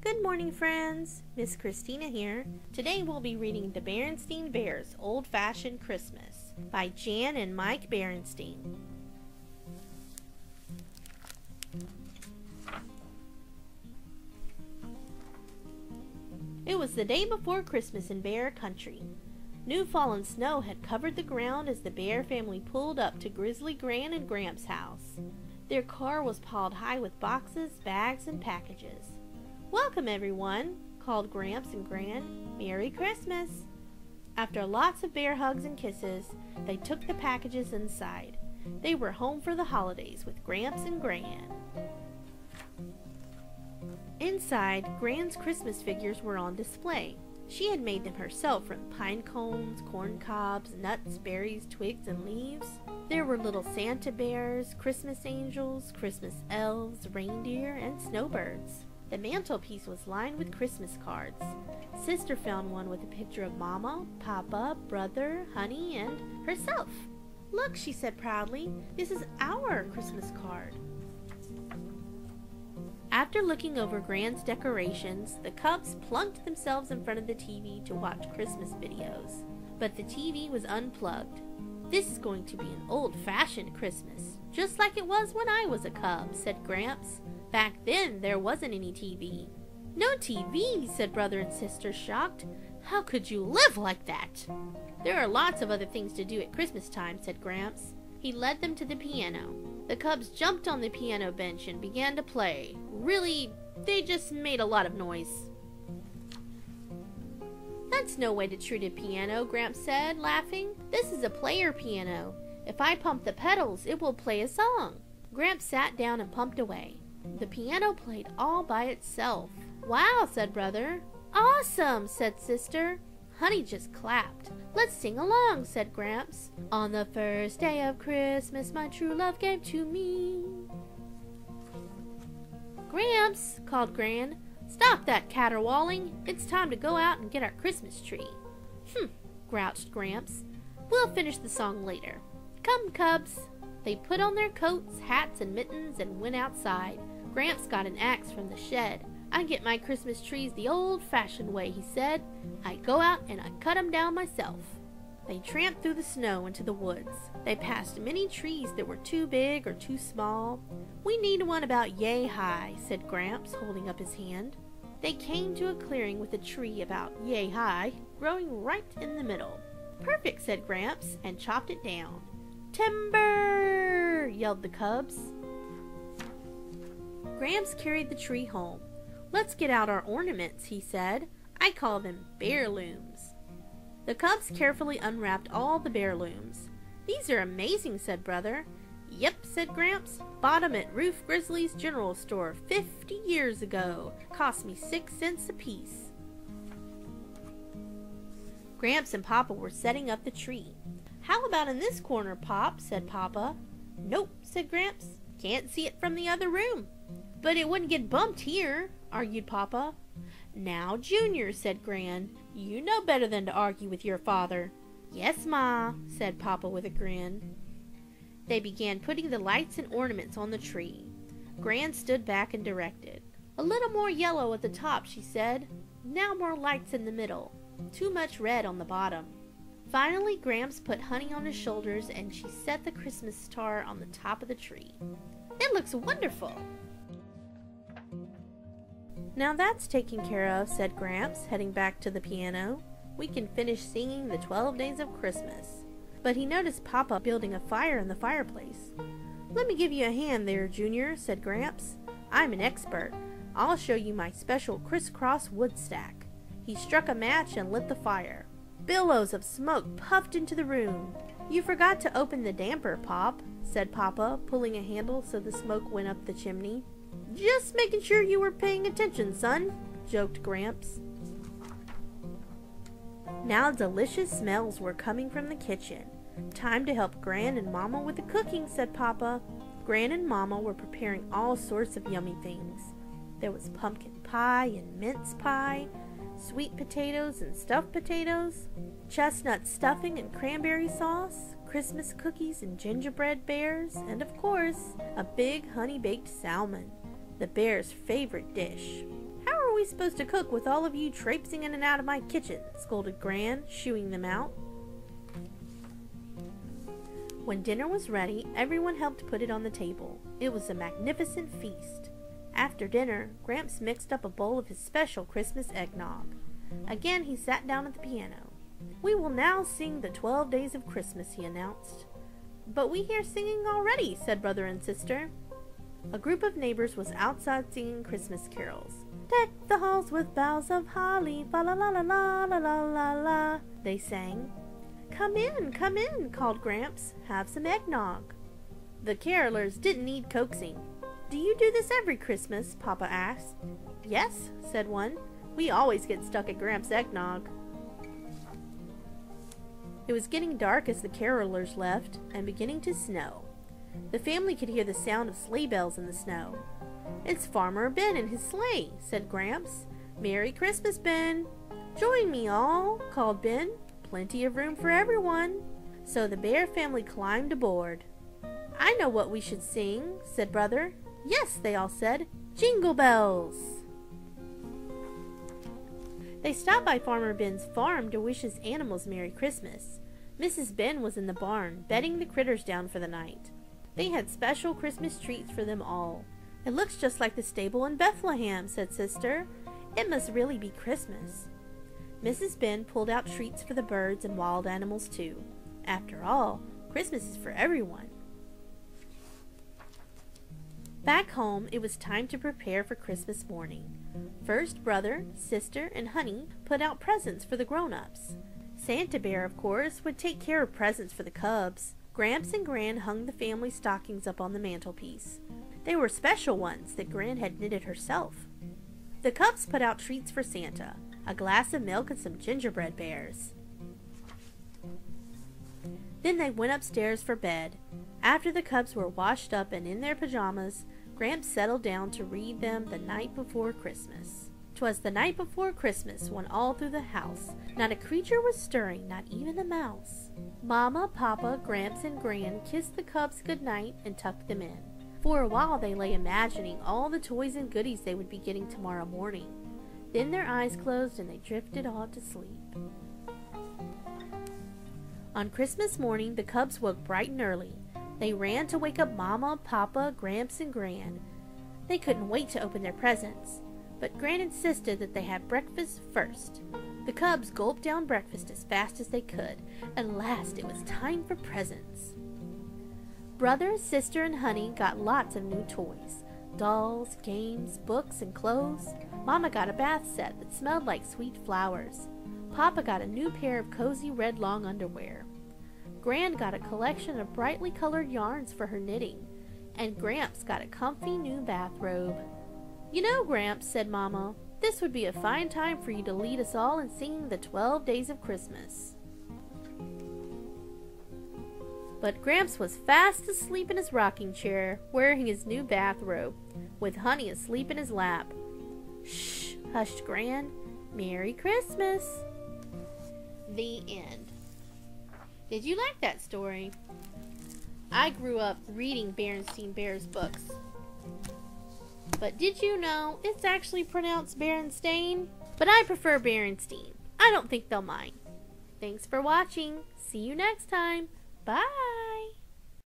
Good morning, friends. Miss Christina here. Today we'll be reading The Berenstain Bears Old-Fashioned Christmas by Jan and Mike Berenstain. It was the day before Christmas in Bear Country. New fallen snow had covered the ground as the Bear family pulled up to Grizzly Gran and Gramps' house. Their car was piled high with boxes, bags, and packages. "Welcome, everyone," called Gramps and Gran. "Merry Christmas." After lots of bear hugs and kisses, they took the packages inside. They were home for the holidays with Gramps and Gran. Inside, Gran's Christmas figures were on display. She had made them herself from pine cones, corn cobs, nuts, berries, twigs, and leaves. There were little Santa bears, Christmas angels, Christmas elves, reindeer, and snowbirds. The mantelpiece was lined with Christmas cards. Sister found one with a picture of Mama, Papa, Brother, Honey, and herself. "Look," she said proudly, "this is our Christmas card." After looking over Gran's decorations, the Cubs plunked themselves in front of the TV to watch Christmas videos. But the TV was unplugged. "This is going to be an old-fashioned Christmas, just like it was when I was a Cub," said Gramps. "Back then, there wasn't any TV." "No TV," said Brother and Sister, shocked. "How could you live like that?" "There are lots of other things to do at Christmas time," said Gramps. He led them to the piano. The Cubs jumped on the piano bench and began to play. Really, they just made a lot of noise. "That's no way to treat a piano," Gramps said, laughing. "This is a player piano. If I pump the pedals, it will play a song." Gramps sat down and pumped away. The piano played all by itself. "Wow," said Brother. "Awesome," said Sister. Honey just clapped. "Let's sing along," said Gramps. "On the first day of Christmas, my true love gave to me." "Gramps," called Gran, "stop that caterwauling. It's time to go out and get our Christmas tree." Grouched Gramps. "We'll finish the song later. Come, Cubs." They put on their coats, hats, and mittens and went outside. Gramps got an axe from the shed. "I get my Christmas trees the old-fashioned way," he said. "I go out and I cut 'em down myself." They tramped through the snow into the woods. They passed many trees that were too big or too small. "We need one about yay high," said Gramps, holding up his hand. They came to a clearing with a tree about yay high, growing right in the middle. "Perfect," said Gramps, and chopped it down. "Timber!" yelled the Cubs. Gramps carried the tree home. "Let's get out our ornaments," he said. "I call them bearlooms." The Cubs carefully unwrapped all the bearlooms. "These are amazing," said Brother. "Yep," said Gramps. "Bought 'em at Roof Grizzly's general store 50 years ago. Cost me 6 cents apiece." Gramps and Papa were setting up the tree. "How about in this corner, Pop?" said Papa. "Nope," said Gramps. "Can't see it from the other room." "But it wouldn't get bumped here," argued Papa. "Now, Junior," said Gran, "you know better than to argue with your father." "Yes, Ma," said Papa with a grin. They began putting the lights and ornaments on the tree. Gran stood back and directed. "A little more yellow at the top," she said. "Now more lights in the middle. Too much red on the bottom." Finally, Gramps put Honey on his shoulders and she set the Christmas star on the top of the tree. "It looks wonderful." "Now that's taken care of," said Gramps, heading back to the piano. "We can finish singing the 12 Days of Christmas." But he noticed Papa building a fire in the fireplace. "Let me give you a hand there, Junior," said Gramps. "I'm an expert. I'll show you my special crisscross wood stack." He struck a match and lit the fire. Billows of smoke puffed into the room. "You forgot to open the damper, Pop," said Papa, pulling a handle so the smoke went up the chimney. "Just making sure you were paying attention, son," joked Gramps. Now delicious smells were coming from the kitchen. "Time to help Gran and Mama with the cooking," said Papa. Gran and Mama were preparing all sorts of yummy things. There was pumpkin pie and mince pie, sweet potatoes and stuffed potatoes, chestnut stuffing and cranberry sauce, Christmas cookies and gingerbread bears, and of course, a big honey-baked salmon, the bears' favorite dish. "How are we we supposed to cook with all of you traipsing in and out of my kitchen? Scolded Gran, shooing them out. When dinner was ready, everyone helped put it on the table. It was a magnificent feast. After dinner, Gramps mixed up a bowl of his special Christmas eggnog. Again, he sat down at the piano. "We will now sing the 12 Days of Christmas," he announced. "But we hear singing already," said brother and sister. A group of neighbors was outside singing Christmas carols. "Deck the halls with boughs of holly, fa la la la la la la la la," they sang. Come in," called Gramps. "Have some eggnog." The carolers didn't need coaxing. "Do you do this every Christmas?" Papa asked. "Yes," said one. "We always get stuck at Gramps' eggnog." It was getting dark as the carolers left and beginning to snow. The family could hear the sound of sleigh bells in the snow. "It's Farmer Ben and his sleigh," said Gramps. "Merry Christmas, Ben." "Join me all," called Ben. "Plenty of room for everyone." So the Bear family climbed aboard. "I know what we should sing," said brother. "Yes," they all said. "Jingle bells." They stopped by Farmer Ben's farm to wish his animals Merry Christmas. Mrs. Ben was in the barn, bedding the critters down for the night. They had special Christmas treats for them all. "It looks just like the stable in Bethlehem," said Sister. "It must really be Christmas." Mrs. Ben pulled out treats for the birds and wild animals too. After all, Christmas is for everyone. Back home, it was time to prepare for Christmas morning. First, brother, sister, and Honey put out presents for the grown-ups. Santa Bear, of course, would take care of presents for the cubs. Gramps and Gran hung the family stockings up on the mantelpiece. They were special ones that Gran had knitted herself. The cubs put out treats for Santa, a glass of milk and some gingerbread bears. Then they went upstairs for bed. After the cubs were washed up and in their pajamas, Gramps settled down to read them The Night Before Christmas. 'Twas the night before Christmas when all through the house not a creature was stirring, not even a mouse. Mama, Papa, Gramps, and Gran kissed the cubs good night and tucked them in. For a while they lay imagining all the toys and goodies they would be getting tomorrow morning. Then their eyes closed and they drifted off to sleep. On Christmas morning, the cubs woke bright and early. They ran to wake up Mama, Papa, Gramps, and Gran. They couldn't wait to open their presents, but Gran insisted that they have breakfast first. The cubs gulped down breakfast as fast as they could. At last it was time for presents. Brother, sister, and Honey got lots of new toys. Dolls, games, books, and clothes. Mama got a bath set that smelled like sweet flowers. Papa got a new pair of cozy red long underwear. Gran got a collection of brightly colored yarns for her knitting. And Gramps got a comfy new bathrobe. "You know, Gramps," said Mama, "this would be a fine time for you to lead us all in singing the 12 Days of Christmas." But Gramps was fast asleep in his rocking chair, wearing his new bathrobe, with Honey asleep in his lap. "Shh," hushed Gran. "Merry Christmas." The end. Did you like that story? I grew up reading Berenstain Bears books. But did you know it's actually pronounced Berenstain? But I prefer Berenstain. I don't think they'll mind. Thanks for watching. See you next time. Bye.